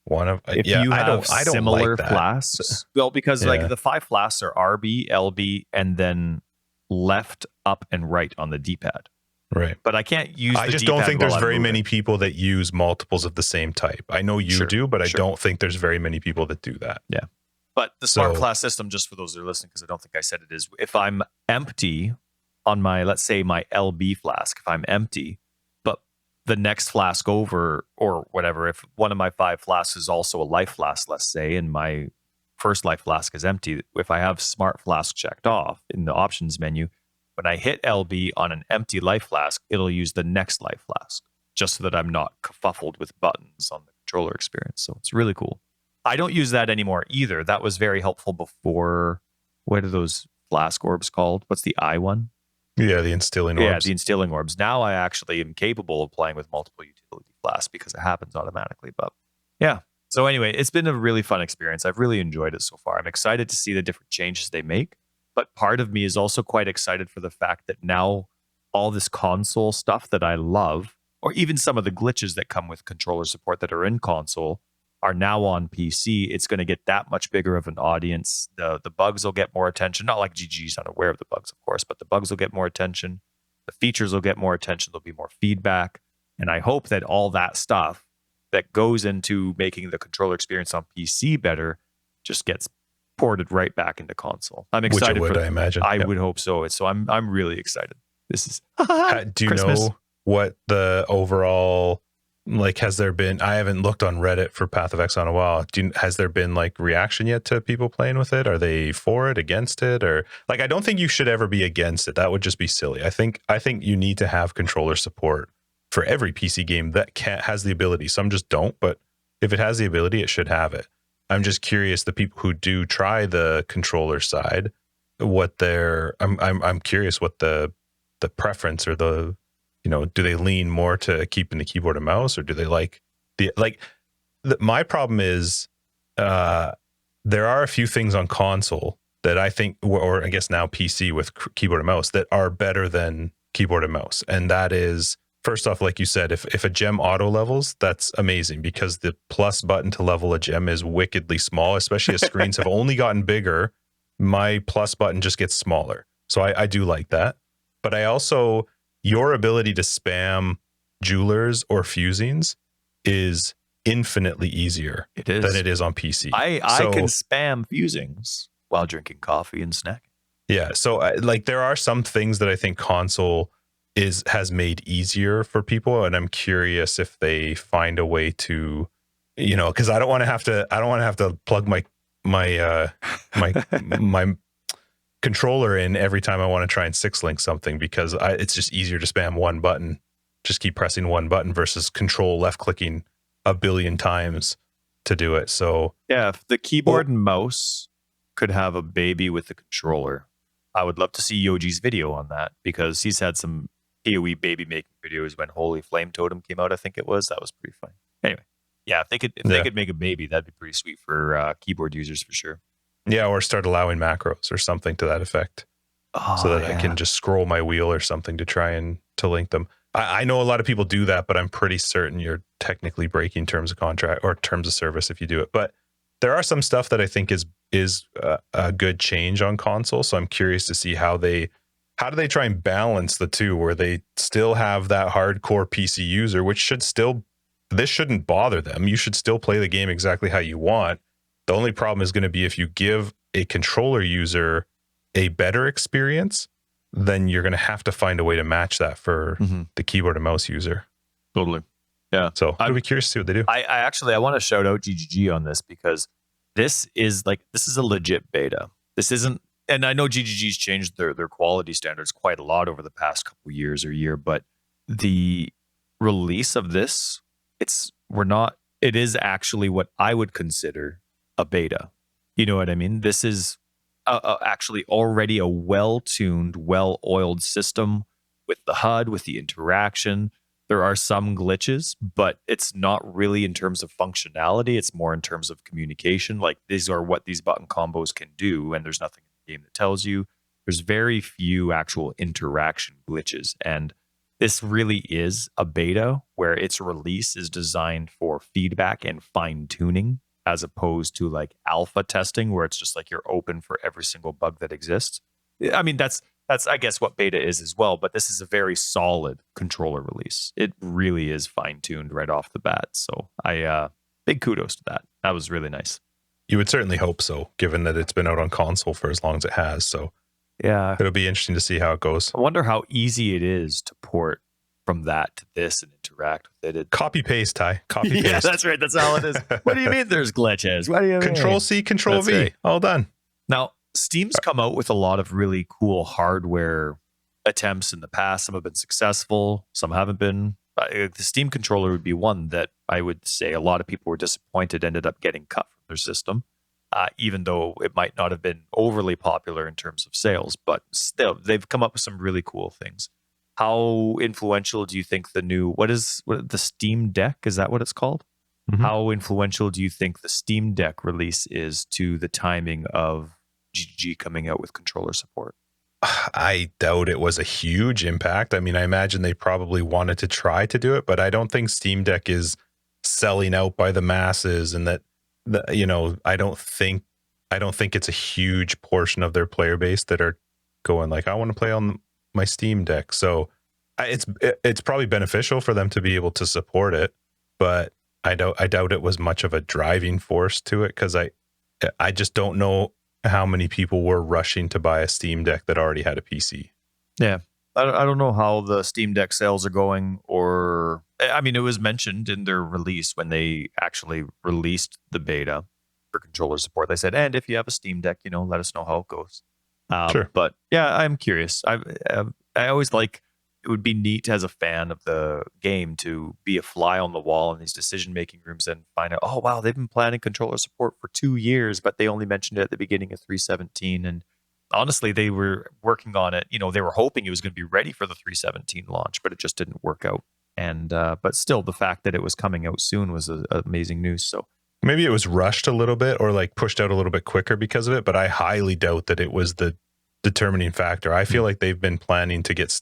A: one of.
B: If you have
A: I don't
B: similar
A: like that.
B: flasks, well, because like the 5 flasks are RB, LB, and then left, up, and right on the D-pad.
A: Right.
B: But I can't use.
A: I just don't think there's very many people that use multiples of the same type. I know you do, but I don't think there's very many people that do that.
B: Yeah. But the Smart Flask system, just for those that are listening, because I don't think I said it, is if I'm empty on my, let's say my LB flask, if I'm empty, but the next flask over or whatever, if one of my 5 flasks is also a life flask, let's say, and my first life flask is empty, if I have Smart Flask checked off in the options menu, when I hit LB on an empty life flask, it'll use the next life flask, just so that I'm not kerfuffled with buttons on the controller experience. So it's really cool. I don't use that anymore either. That was very helpful before. What are those flask orbs called? What's the I one?
A: Yeah, the instilling orbs.
B: Yeah, the instilling orbs. Now I actually am capable of playing with multiple utility flasks because it happens automatically. But yeah. So anyway, it's been a really fun experience. I've really enjoyed it so far. I'm excited to see the different changes they make. But part of me is also quite excited for the fact that now all this console stuff that I love, or even some of the glitches that come with controller support that are in console, are now on PC. It's going to get that much bigger of an audience. The bugs will get more attention. Not like GG's unaware of the bugs, of course, but the bugs will get more attention. The features will get more attention. There'll be more feedback. And I hope that all that stuff that goes into making the controller experience on PC better just gets ported right back into console. I'm excited.
A: Which it would, I imagine.
B: I would hope so. So I'm really excited. This is
A: do you
B: Christmas.
A: know what the overall, like, has there been, I haven't looked on Reddit for Path of Exile in a while. Has there been like reaction yet to people playing with it? Are they for it, against it? Or like, I don't think you should ever be against it. That would just be silly. I think you need to have controller support for every PC game that has the ability. Some just don't, but if it has the ability, it should have it. I'm just curious, the people who do try the controller side, what I'm curious what the preference or the, do they lean more to keeping the keyboard and mouse, or do they my problem is there are a few things on console that I think, or I guess now PC with keyboard and mouse, that are better than keyboard and mouse. And that is, first off, like you said, if a gem auto levels, that's amazing, because the plus button to level a gem is wickedly small, especially as screens have only gotten bigger. My plus button just gets smaller. So I do like that. But I also, your ability to spam jewelers or fusings is infinitely easier than it is on PC.
B: I can spam fusings while drinking coffee and snacking.
A: Yeah. So there are some things that I think console has made easier for people, and I'm curious if they find a way to, because I don't want to have to plug my controller in every time I want to try and 6-link something, because it's just easier to spam one button, just keep pressing one button versus control left clicking a billion times to do it. So
B: yeah, if the keyboard and mouse could have a baby with the controller, I would love to see Yoji's video on that, because he's had some PoE baby making videos when Holy Flame Totem came out. I think it was. That was pretty funny. Anyway, yeah, if they could make a baby, that'd be pretty sweet for keyboard users for sure.
A: Yeah, or start allowing macros or something to that effect, so that I can just scroll my wheel or something to try to link them. I know a lot of people do that, but I'm pretty certain you're technically breaking terms of contract or terms of service if you do it. But there are some stuff that I think is a good change on console. So I'm curious to see how do they try and balance the two, where they still have that hardcore PC user, which this shouldn't bother them. You should still play the game exactly how you want. The only problem is going to be if you give a controller user a better experience, then you're going to have to find a way to match that for the keyboard and mouse user.
B: Totally. Yeah.
A: So I'd be curious to see what they do.
B: I want to shout out GGG on this, because this is a legit beta. This isn't, and I know GGG's changed their quality standards quite a lot over the past couple years or year, but the release of this, it is actually what I would consider a beta. You know what I mean? This is actually already a well-tuned, well-oiled system with the HUD, with the interaction. There are some glitches, but it's not really in terms of functionality. It's more in terms of communication. Like these are what these button combos can do, and there's nothing in the game that tells you. There's very few actual interaction glitches, and this really is a beta where its release is designed for feedback and fine tuning, as opposed to like alpha testing, where it's just like you're open for every single bug that exists. I mean, that's I guess what beta is as well, but this is a very solid controller release. It really is fine tuned right off the bat. So I big kudos to that. That was really nice.
A: You would certainly hope so, given that it's been out on console for as long as it has. So
B: yeah,
A: it'll be interesting to see how it goes.
B: I wonder how easy it is to port from that to this and interact with it.
A: Copy paste, Ty. Copy paste.
B: Yeah, that's right. That's all it is. What do you mean there's glitches? What do you mean?
A: Control C, Control
B: That's
A: V.
B: right.
A: All done.
B: Now, Steam's come out with a lot of really cool hardware attempts in the past. Some have been successful, some haven't been. The Steam controller would be one that I would say a lot of people were disappointed ended up getting cut from their system, even though it might not have been overly popular in terms of sales. But still, they've come up with some really cool things. How influential do you think the new, the Steam Deck, is that what it's called?
A: Mm-hmm.
B: How influential do you think the Steam Deck release is to the timing of GGG coming out with controller support?
A: I doubt it was a huge impact. I mean, I imagine they probably wanted to try to do it, but I don't think Steam Deck is selling out by the masses, and that I don't think it's a huge portion of their player base that are going like, I want to play on my Steam Deck. So it's probably beneficial for them to be able to support it, but I doubt it was much of a driving force to it, because I just don't know how many people were rushing to buy a Steam Deck that already had a PC.
B: Yeah. I don't know how the Steam Deck sales are going, or, I mean, it was mentioned in their release when they actually released the beta for controller support. They said, and if you have a Steam Deck, let us know how it goes.
A: Sure.
B: But yeah, I'm curious. I always like, it would be neat as a fan of the game to be a fly on the wall in these decision-making rooms and find out, oh, wow, they've been planning controller support for 2 years, but they only mentioned it at the beginning of 3.17. And honestly, they were working on it. They were hoping it was going to be ready for the 3.17 launch, but it just didn't work out. And but still, the fact that it was coming out soon was amazing news. So
A: maybe it was rushed a little bit or like pushed out a little bit quicker because of it, but I highly doubt that it was the determining factor. I feel like they've been planning to get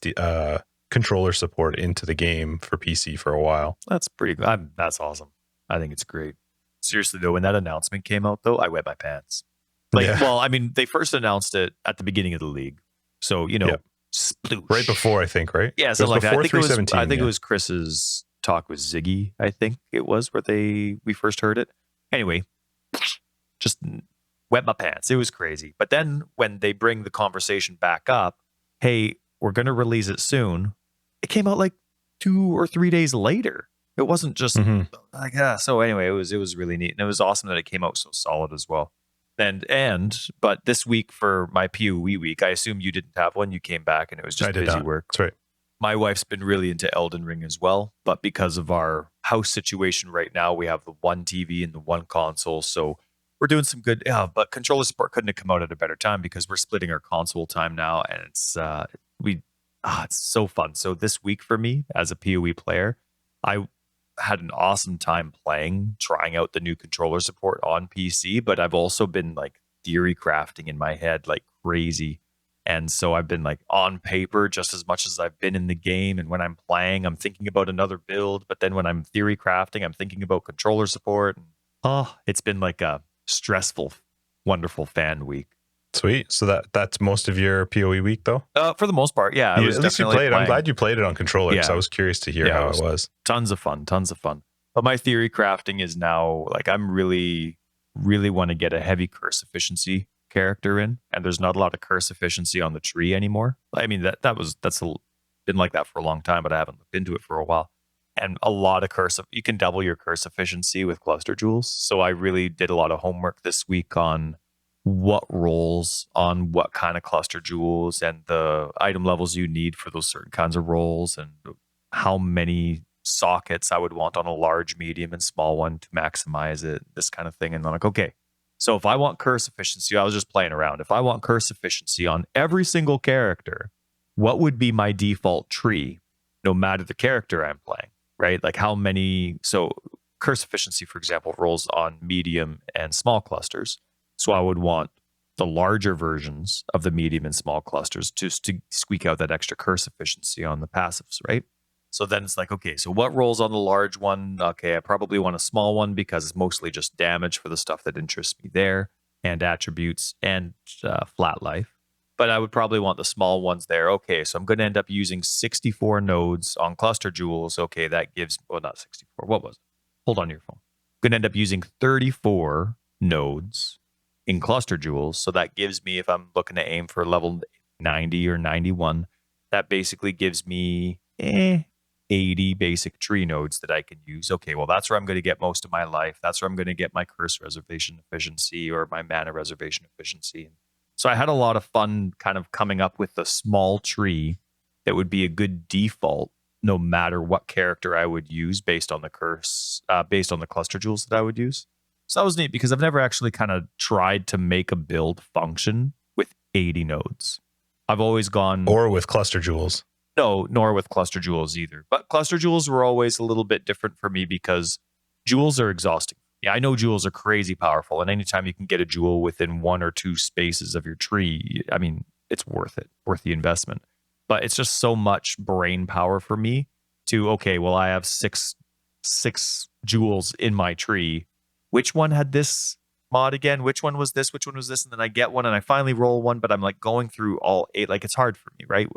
A: controller support into the game for PC for a while.
B: That's pretty good. That's awesome. I think it's great. Seriously though, when that announcement came out though, I wet my pants. Well, I mean, they first announced it at the beginning of the league. So, sploosh.
A: Right before, I think, right?
B: Yeah, something like that. I think it
A: yeah.
B: was Chris's talk with Ziggy, I think it was, where we first heard it. Anyway, just wet my pants. It was crazy. But then when they bring the conversation back up, hey, we're going to release it soon, it came out like 2 or 3 days later. It wasn't just like, so anyway, it was really neat. And it was awesome that it came out so solid as well. But this week for my PoE week, I assume you didn't have one. You came back and it was just busy work.
A: That's right.
B: My wife's been really into Elden Ring as well, but because of our house situation right now, we have the one TV and the one console. So we're doing some good, but controller support couldn't have come out at a better time because we're splitting our console time now, and it's so fun. So this week for me as a PoE player, I had an awesome time trying out the new controller support on PC, but I've also been like theory crafting in my head like crazy. And so I've been like on paper just as much as I've been in the game. And when I'm playing, I'm thinking about another build. But then when I'm theory crafting, I'm thinking about controller support. And, it's been like a stressful, wonderful fan week.
A: Sweet. So that's most of your PoE week, though?
B: For the most part, yeah.
A: At least you played. I'm glad you played it on controller, because I was curious to hear how it was.
B: Tons of fun. But my theory crafting is now, like, I'm really, really want to get a heavy curse efficiency character in, and there's not a lot of curse efficiency on the tree anymore. I mean, that's been like that for a long time, but I haven't looked into it for a while. And a lot of you can double your curse efficiency with cluster jewels. So I really did a lot of homework this week on what rolls on what kind of cluster jewels and the item levels you need for those certain kinds of rolls, and how many sockets I would want on a large, medium, and small one to maximize it, this kind of thing. And I'm like, okay, so if I want curse efficiency, I was just playing around. If I want curse efficiency on every single character, what would be my default tree no matter the character I'm playing, right? Like how many, so curse efficiency, for example, rolls on medium and small clusters. So I would want the larger versions of the medium and small clusters just to squeak out that extra curse efficiency on the passives, right? So then it's like, okay, so what rolls on the large one? Okay, I probably want a small one because it's mostly just damage for the stuff that interests me there, and attributes and flat life. But I would probably want the small ones there. Okay, so I'm going to end up using 64 nodes on cluster jewels. Okay, that gives, well, not 64. What was it? Hold on your phone. I'm going to end up using 34 nodes in cluster jewels. So that gives me, if I'm looking to aim for level 90 or 91, that basically gives me 80 basic tree nodes that I can use. Okay, well, that's where I'm going to get most of my life. That's where I'm going to get my curse reservation efficiency or my mana reservation efficiency. So I had a lot of fun kind of coming up with a small tree that would be a good default no matter what character I would use based on the curse, based on the cluster jewels that I would use. So that was neat because I've never actually kind of tried to make a build function with 80 nodes. I've always gone...
A: Or with cluster jewels.
B: No, nor with cluster jewels either. But cluster jewels were always a little bit different for me because jewels are exhausting. Yeah, I know jewels are crazy powerful, and anytime you can get a jewel within 1 or 2 spaces of your tree, I mean, it's worth it, worth the investment. But it's just so much brain power for me to, okay, well, I have six jewels in my tree. Which one had this mod again? Which one was this? Which one was this? And then I get one and I finally roll one, but I'm like going through all 8. Like, it's hard for me, right?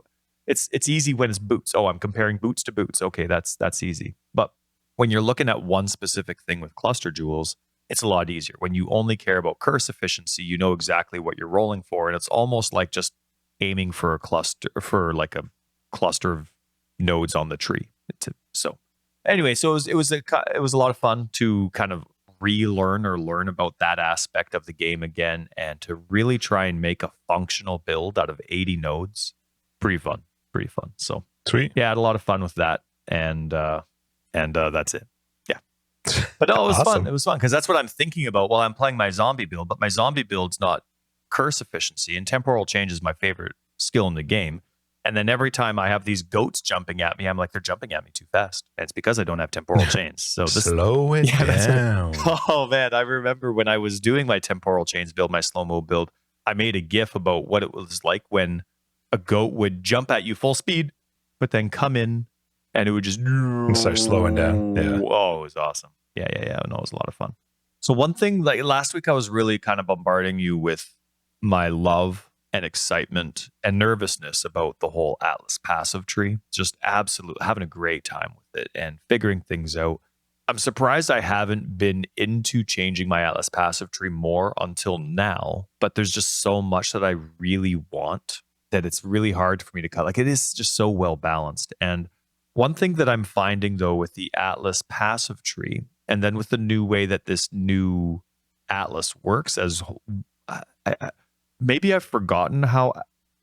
B: It's easy when it's boots. Oh, I'm comparing boots to boots. Okay, that's easy. But when you're looking at one specific thing with cluster jewels, it's a lot easier. When you only care about curse efficiency, you know exactly what you're rolling for, and it's almost like just aiming for a cluster, for like a cluster of nodes on the tree. So anyway, so it was a lot of fun to kind of relearn or learn about that aspect of the game again, and to really try and make a functional build out of 80 nodes. Pretty fun. So
A: sweet.
B: Yeah, I had a lot of fun with that, and that's it. Yeah, but no, it was
A: Awesome.
B: fun. It was fun because that's what I'm thinking about while I'm playing my zombie build. But my zombie build's not curse efficiency, and temporal change is my favorite skill in the game. And then every time I have these goats jumping at me, I'm like, they're jumping at me too fast. And it's because I don't have temporal chains. So
A: slow it down.
B: Oh man, I remember when I was doing my temporal chains build, my slow-mo build, I made a GIF about what it was like when a goat would jump at you full speed, but then come in and it would just
A: start slowing down. Yeah.
B: Oh, it was awesome. Yeah. No, it was a lot of fun. So one thing, like last week, I was really kind of bombarding you with my love and excitement and nervousness about the whole Atlas passive tree. Just absolutely having a great time with it and figuring things out. I'm surprised I haven't been into changing my Atlas passive tree more until now, but there's just so much that I really want that it's really hard for me to cut. Like, it is just so well balanced. And one thing that I'm finding though with the Atlas passive tree, and then with the new way that this new Atlas works, as maybe I've forgotten how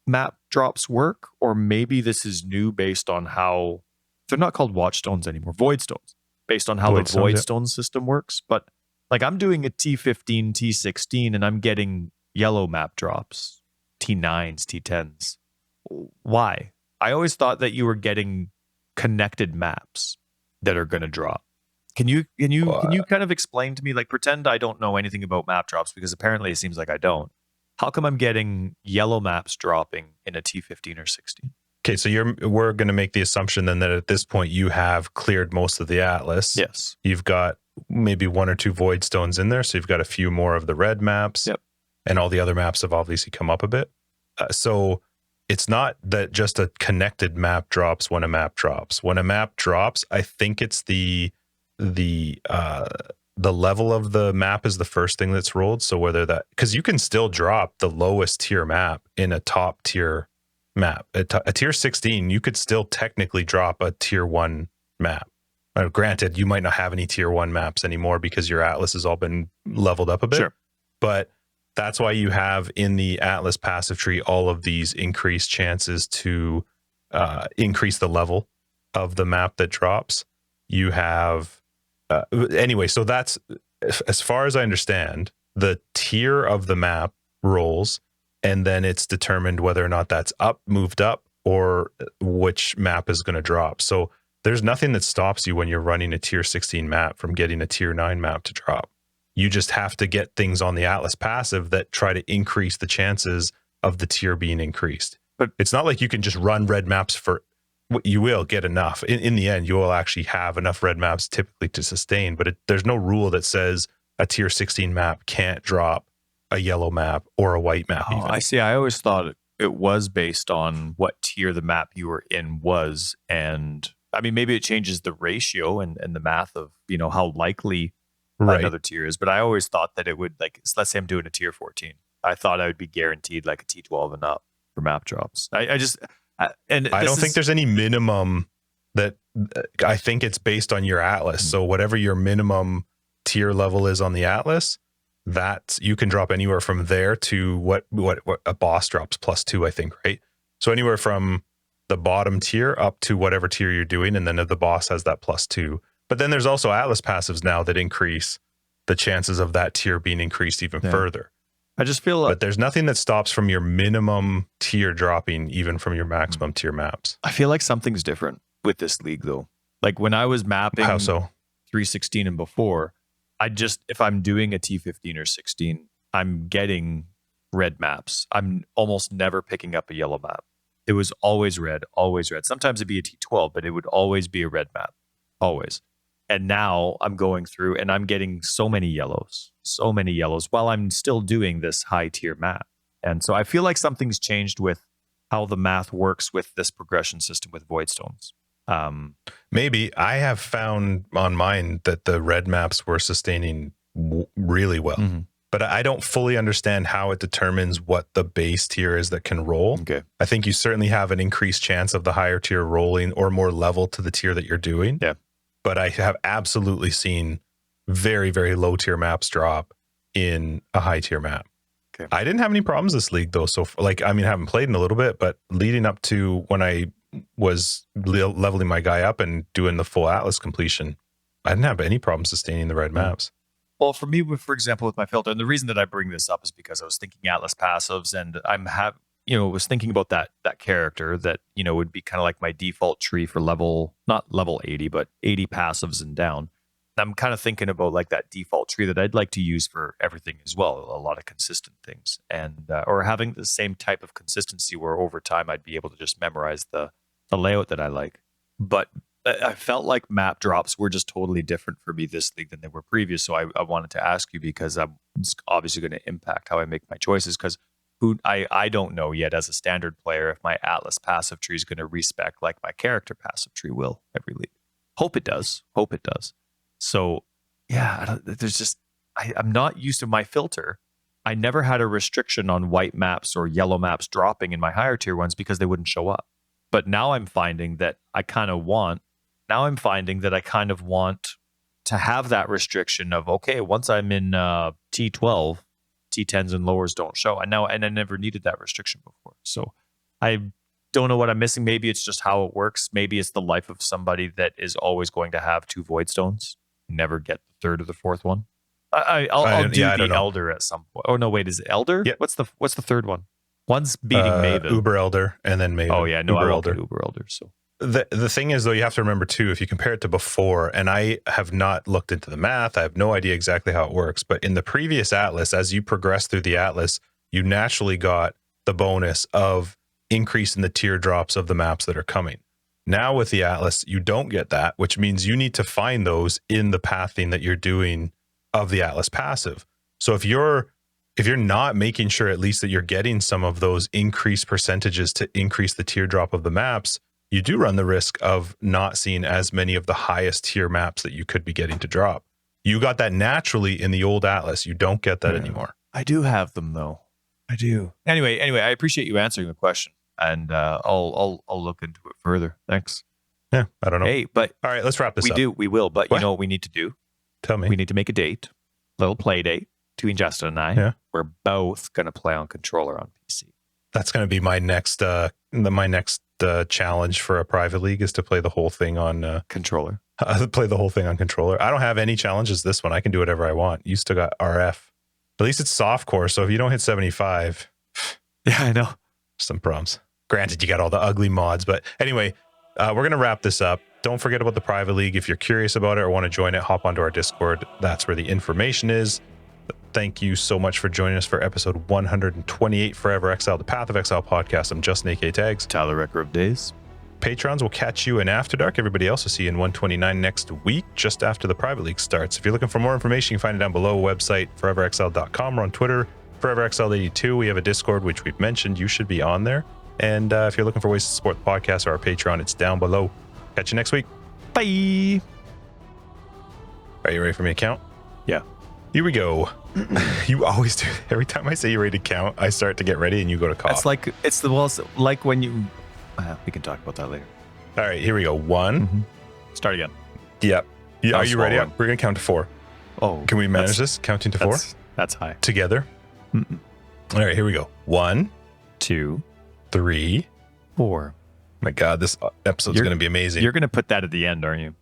B: map drops work, or maybe this is new based on how they're not called watchstones anymore, void stones, based on how the void stone system works. But like, I'm doing a T15, T16, and I'm getting yellow map drops, T9s, T10s. Why? I always thought that you were getting connected maps that are going to drop. Can you kind of explain to me, like, pretend I don't know anything about map drops, because apparently it seems like I don't. How come I'm getting yellow maps dropping in a T15 or 16?
A: Okay, so we're going to make the assumption then that at this point you have cleared most of the Atlas.
B: Yes.
A: You've got maybe 1 or 2 void stones in there, so you've got a few more of the red maps.
B: Yep.
A: And all the other maps have obviously come up a bit. So it's not that just a connected map drops when a map drops. When a map drops, I think it's the level of the map is the first thing that's rolled. So whether that, because you can still drop the lowest tier map in a top tier map. A tier 16, you could still technically drop a tier 1 map. Granted, you might not have any tier 1 maps anymore because your Atlas has all been leveled up a bit.
B: Sure.
A: But that's why you have in the Atlas passive tree all of these increased chances to increase the level of the map that drops. You have anyway, so that's, as far as I understand, the tier of the map rolls, and then it's determined whether or not that's moved up or which map is going to drop. So there's nothing that stops you when you're running a tier 16 map from getting a tier 9 map to drop. You just have to get things on the Atlas passive that try to increase the chances of the tier being increased. But it's not like you can just run red maps for what you will get enough. In the end, you will actually have enough red maps typically to sustain, but there's no rule that says a tier 16 map can't drop a yellow map or a white map.
B: Oh,
A: even.
B: I see. I always thought it was based on what tier the map you were in was. And I mean, maybe it changes the ratio and the math of, how likely another tier is. But I always thought that it would, like, let's say I'm doing a tier 14. I thought I would be guaranteed like a T12 and up for map drops. I don't
A: think there's any minimum that I think it's based on your Atlas. Mm-hmm. So whatever your minimum tier level is on the Atlas, that you can drop anywhere from there to what a boss drops +2, I think, right? So anywhere from the bottom tier up to whatever tier you're doing, and then the boss has that +2. But then there's also Atlas passives now that increase the chances of that tier being increased even further.
B: I just feel like,
A: but there's nothing that stops from your minimum tier dropping even from your maximum tier maps.
B: I feel like something's different with this league though. Like when I was mapping
A: How so?
B: 316 and before, if I'm doing a T15 or 16, I'm getting red maps. I'm almost never picking up a yellow map. It was always red, always red. Sometimes it'd be a T12, but it would always be a red map. Always. And now I'm going through and I'm getting so many yellows while I'm still doing this high tier map. And so I feel like something's changed with how the math works with this progression system with Voidstones.
A: Maybe I have found on mine that the red maps were sustaining really well, but I don't fully understand how it determines what the base tier is that can roll.
B: Okay.
A: I think you certainly have an increased chance of the higher tier rolling or more level to the tier that you're doing.
B: Yeah.
A: But I have absolutely seen very, very low tier maps drop in a high tier map.
B: Okay.
A: I didn't have any problems this league though. So I haven't played in a little bit, but leading up to when I was leveling my guy up and doing the full Atlas completion, I didn't have any problem sustaining the red maps.
B: Well, for me, for example, with my filter, and the reason that I bring this up is because I was thinking Atlas passives, and was thinking about that character that, would be kind of like my default tree for not level 80, but 80 passives and down. I'm kind of thinking about like that default tree that I'd like to use for everything as well, a lot of consistent things, and or having the same type of consistency where over time I'd be able to just memorize the layout that I like. But I felt like map drops were just totally different for me this league than they were previous. So I wanted to ask you, because it's obviously going to impact how I make my choices, because I don't know yet as a standard player if my Atlas passive tree is going to respec like my character passive tree will every league. Hope it does. So yeah, I'm not used to my filter. I never had a restriction on white maps or yellow maps dropping in my higher tier ones because they wouldn't show up. But now I'm finding that I kind of want to have that restriction of, okay, once I'm in T12, T10s and lowers don't show. And I never needed that restriction before. So I don't know what I'm missing. Maybe it's just how it works. Maybe it's the life of somebody that is always going to have 2 Voidstones, never get the third or the fourth one. I'll do the Elder at some point. Oh no, wait, is it Elder?
A: Yep.
B: What's the third one? One's beating Maven.
A: Uber Elder and then Maven.
B: Oh yeah, no,
A: Uber
B: I won't
A: Elder.
B: get Uber Elder. So
A: the thing is though, you have to remember too, if you compare it to before, and I have not looked into the math, I have no idea exactly how it works, but in the previous Atlas, as you progress through the Atlas, you naturally got the bonus of increase in the tier drops of the maps that are coming. Now with the Atlas, you don't get that, which means you need to find those in the pathing that you're doing of the Atlas passive. So if you're not making sure at least that you're getting some of those increased percentages to increase the tier drop of the maps, you do run the risk of not seeing as many of the highest tier maps that you could be getting to drop. You got that naturally in the old Atlas. You don't get that anymore.
B: I do have them though. I do. Anyway, I appreciate you answering the question, and I'll look into it further. Thanks.
A: Yeah, I don't know.
B: Hey, but
A: all right, let's wrap this up.
B: We will. But what? You know what we need to do?
A: Tell me.
B: We need to make a date, little play date between Justin and I.
A: Yeah.
B: We're both going to play on controller on PC.
A: That's going to be my next challenge for a private league, is to play the whole thing on
B: controller.
A: Play the whole thing on controller. I don't have any challenges this one. I can do whatever I want. You still got RF. At least it's soft core, so if you don't hit 75,
B: yeah, I know.
A: some problems. Granted, you got all the ugly mods, but anyway, we're going to wrap this up. Don't forget about the private league. If you're curious about it or want to join it, hop onto our Discord. That's where the information is. Thank you so much for joining us for episode 128 Forever Exile, the Path of Exile podcast. I'm Justin, AK Tags.
B: Tyler Record of Days.
A: Patrons will catch you in After Dark. Everybody else will see you in 129 next week, just after the private league starts. If you're looking for more information, you can find it down below. Website, foreverexiled.com. We're on Twitter, foreverexiled82. We have a Discord, which we've mentioned. You should be on there. And if you're looking for ways to support the podcast or our Patreon, it's down below. Catch you next week.
B: Bye.
A: Are you ready for me to count?
B: Yeah.
A: Here we go. You always do. Every time I say you're ready to count, I start to get ready and you go to cough.
B: It's like when you. We can talk about that later.
A: All right, here we go. 1.
B: Mm-hmm. Start again.
A: Yep. Yeah, are you ready?
B: One.
A: We're gonna count to 4.
B: Oh,
A: can we manage this? Counting to 4.
B: That's high.
A: Together.
B: Mm-mm.
A: All right, here we go. 1,
B: 2,
A: 3,
B: 4.
A: My God, this episode's gonna be amazing.
B: You're gonna put that at the end, aren't you?